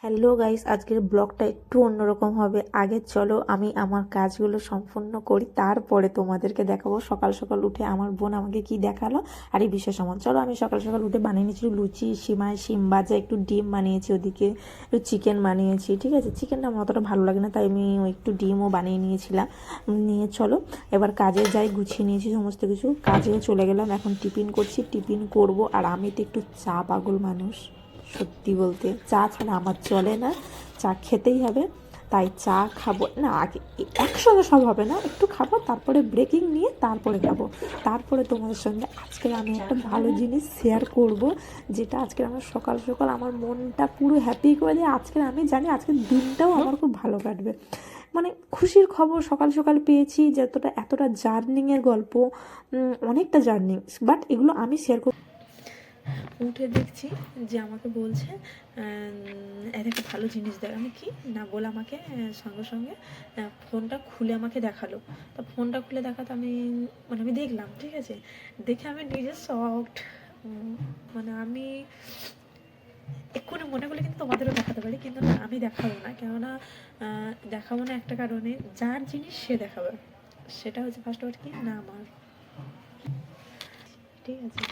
Hello guys, আজকের ব্লগটা একটু অন্যরকম হবে। আগে চলো আমি আমার কাজগুলো সম্পূর্ণ করি, তারপরে তোমাদেরকে দেখাবো। সকাল সকাল উঠে আমার বোন আমাকে কি দেখালো আর এই বিশেষ সময়। চলো, আমি সকাল সকাল উঠে বানিয়ে নিয়েছি লুচি, সিমাই, শিম ভাজা, একটু ডিম বানিয়েছি, ওদিকে একটু চিকেন বানিয়েছি। ঠিক আছে, চিকেনটা আমার অতটা ভালো লাগে না, তাই আমি একটু ডিমও বানিয়ে নিয়েছিলাম। নিয়ে চলো এবার কাজে যাই। গুছিয়ে নিয়েছি সমস্ত কিছু, কাজেও চলে গেলাম। এখন টিফিন করছি, টিফিন করব। আর আমি তো একটু চা পাগল মানুষ, সত্যি বলতে চা ছাড়া আমার চলে না। চা খেতেই হবে, তাই চা খাবো না। আগে একসঙ্গে সব হবে না, একটু খাবো, তারপরে ব্রেকিং নিয়ে তারপরে খাবো। তারপরে তোমাদের সঙ্গে আজকে আমি একটা ভালো জিনিস শেয়ার করব, যেটা আজকে আমার সকাল সকাল আমার মনটা পুরো হ্যাপি করে দেয়। আজকে আমি জানি আজকের দিনটাও আমার খুব ভালো কাটবে। মানে খুশির খবর সকাল সকাল পেয়েছি, যতটা এতটা জার্নিংয়ের গল্প, অনেকটা জার্নিং, বাট এগুলো আমি শেয়ার করব। উঠে দেখছি যে আমাকে বলছে এর একটা ভালো জিনিস দেখ। আমি কি না বলে আমাকে সঙ্গে সঙ্গে ফোনটা খুলে আমাকে দেখালো। তা ফোনটা খুলে দেখাতে আমি দেখলাম, ঠিক আছে, দেখে আমি নিজে শকড। মানে আমি এক্ষুনি মনে করলে কিন্তু তোমাদেরও দেখাতে পারি, কিন্তু না, আমি দেখাবো না। কেননা দেখাবো না একটা কারণে, যার জিনিস সে দেখাবে। সেটা হচ্ছে ফার্স্ট ওয়ার্ড কি না আমার, ঠিক আছে,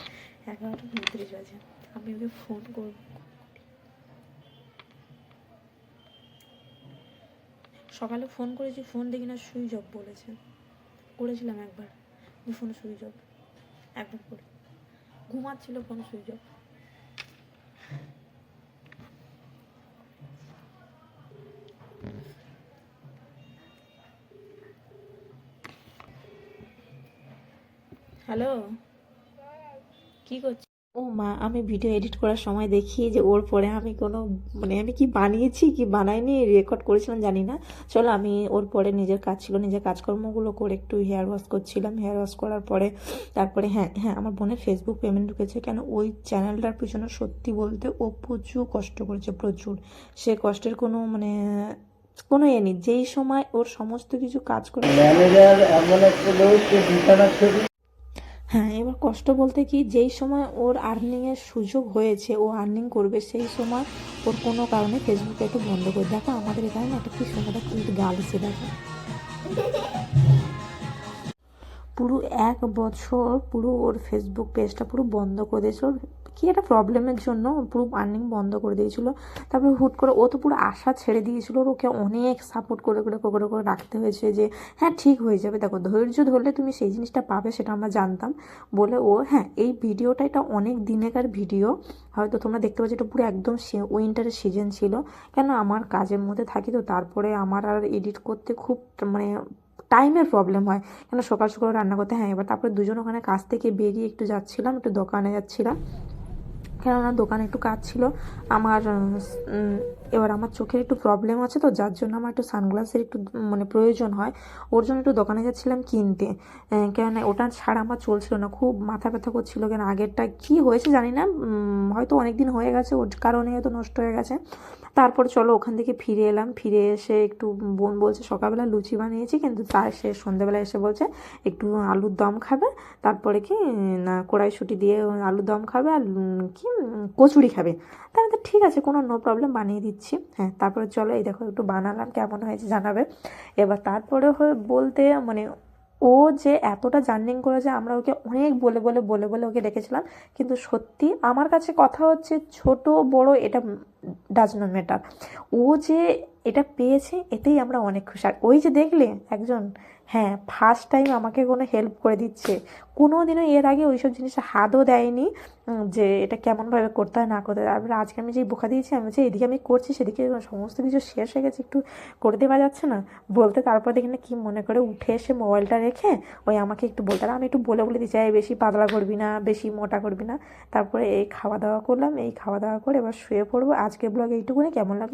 11:29 বাজে। আমি ওকে ফোন করব, সকালে ফোন করেছি, ফোন দেখি না সুইচ অফ বলেছে। করেছিলাম একবার, ফোন সুইচ অফ, একবার করে ঘুমাচ্ছিল, ফোন সুইচ অফ। হ্যালো, কি করছি? ও মা, আমি ভিডিও এডিট করার সময় দেখি যে ওর পরে আমি কোনো আমি কি বানিয়েছি কি বানাইনি, রেকর্ড করেছিলাম জানি না। চলো, আমি ওর পরে নিজের কাজ ছিল, নিজের কাজকর্মগুলো করে একটু হেয়ার ওয়াশ করছিলাম। হেয়ার ওয়াশ করার পরে তারপরে হ্যাঁ হ্যাঁ, আমার বোনের ফেসবুক পেমেন্ট ঢুকেছে। কেন, ওই চ্যানেলটার পিছনে সত্যি বলতে ও প্রচুর কষ্ট করেছে, প্রচুর। সে কষ্টের কোনো কোনো নেই। যেই সময় ওর সমস্ত কিছু কাজ করে ম্যানেজার এমন একটা লোক যে বিছানা থেকে, হ্যাঁ, এবার কষ্ট বলতে কি, যেই সময় ওর আর্নিংয়ের সুযোগ হয়েছে, ও আর্নিং করবে, সেই সময় ওর কোনো কারণে ফেসবুকে একটু বন্ধ করে। দেখো আমাদের এখানে না একটা কি সুন্দর একটা গাল এসে দেখো, পুরো 1 বছর পুরো ওর ফেসবুক পেজটা পুরো বন্ধ করে দিয়েছিল। কি একটা প্রবলেমের জন্য পুরো আর্নিং বন্ধ করে দিয়েছিল। তারপরে হুট করে ও তো পুরো আশা ছেড়ে দিয়েছিল। ওকে অনেক সাপোর্ট করে করে করে করে রাখতে হয়েছে যে হ্যাঁ ঠিক হয়ে যাবে। দেখো, ধৈর্য ধরলে তুমি সেই জিনিসটা পাবে, সেটা আমরা জানতাম বলে ও হ্যাঁ, এই ভিডিওটা এটা অনেক দিনেকার ভিডিও। হয়তো তোমরা দেখতে পাচ্ছ এটা পুরো একদম উইন্টারের সিজন ছিল। কেন, আমার কাজের মধ্যে থাকি তো, তারপরে আমার আর এডিট করতে খুব মানে টাইমের প্রবলেম হয়। কেন, সকাল সকাল রান্না করতে, হ্যাঁ। এবার তারপরে দুজন ওখানে কাজ থেকে বেরিয়ে একটু যাচ্ছিলাম, একটু দোকানে যাচ্ছিলাম, কেননা দোকানে একটু কাজ ছিল আমার। এবার আমার চোখের একটু প্রবলেম আছে, তো যার জন্য আমার একটু সানগ্লাসের একটু প্রয়োজন হয়। ওর জন্য একটু দোকানে যাচ্ছিলাম কিনতে। কেননা ওটা ছাড়া আমার চলছিল না, খুব মাথা ব্যথা করছিল। কেন, আগেরটা কি হয়েছে জানি না, হয়তো অনেক দিন হয়ে গেছে, ওর কারণে হয়তো নষ্ট হয়ে গেছে। তারপর চলো ওখান থেকে ফিরে এলাম। ফিরে এসে একটু বোন বলছে সকালবেলা লুচি বানিয়েছি, কিন্তু তার সে সন্ধ্যেবেলা এসে বলছে একটু আলুর দম খাবে, তারপরে কি না কড়াইশুঁটি দিয়ে আলুর দম খাবে, আর কি কচুরি খাবে। তাহলে তো ঠিক আছে, কোনো নো প্রবলেম, বানিয়ে দিচ্ছি। হ্যাঁ, তারপরে চলো এই দেখো একটু বানালাম, কেমন হয়েছে জানাবে। এবার তারপরে বলতে ও যে এতটা জার্নিং করেছে, আমরা ওকে অনেক বলে বলে বলে বলে ওকে ডেকেছিলাম। কিন্তু সত্যি আমার কাছে কথা হচ্ছে, ছোট বড় এটা ডাজ নট ম্যাটার। ও যে এটা পেয়েছে, এতেই আমরা অনেক খুশি। আর ওই যে দেখলে একজন, হ্যাঁ, ফার্স্ট টাইম আমাকে কোনো হেল্প করে দিচ্ছে। কোনো দিনও এর আগে ওইসব জিনিসে হাতও দেয়নি, যে এটা কেমনভাবে করতে হয় না করতে হয়। তারপরে আজকে আমি যেই বোকা দিয়েছি, আমি যে এদিকে আমি করছি, সেদিকে সমস্ত কিছু শেষ হয়ে গেছে, একটু করে দেওয়া যাচ্ছে না বলতে। তারপর দেখি না কি মনে করে উঠে এসে মোবাইলটা রেখে ওই আমাকে একটু বলতে, আর আমি একটু বলে বলে দিচ্ছি বেশি পাতলা করবি না, বেশি মোটা করবি না। তারপরে এই খাওয়া দাওয়া করলাম, এই খাওয়া দাওয়া করে এবার শুয়ে পড়বো। আজকে ব্লগ এইটুকুনি, কেমন লাগলো।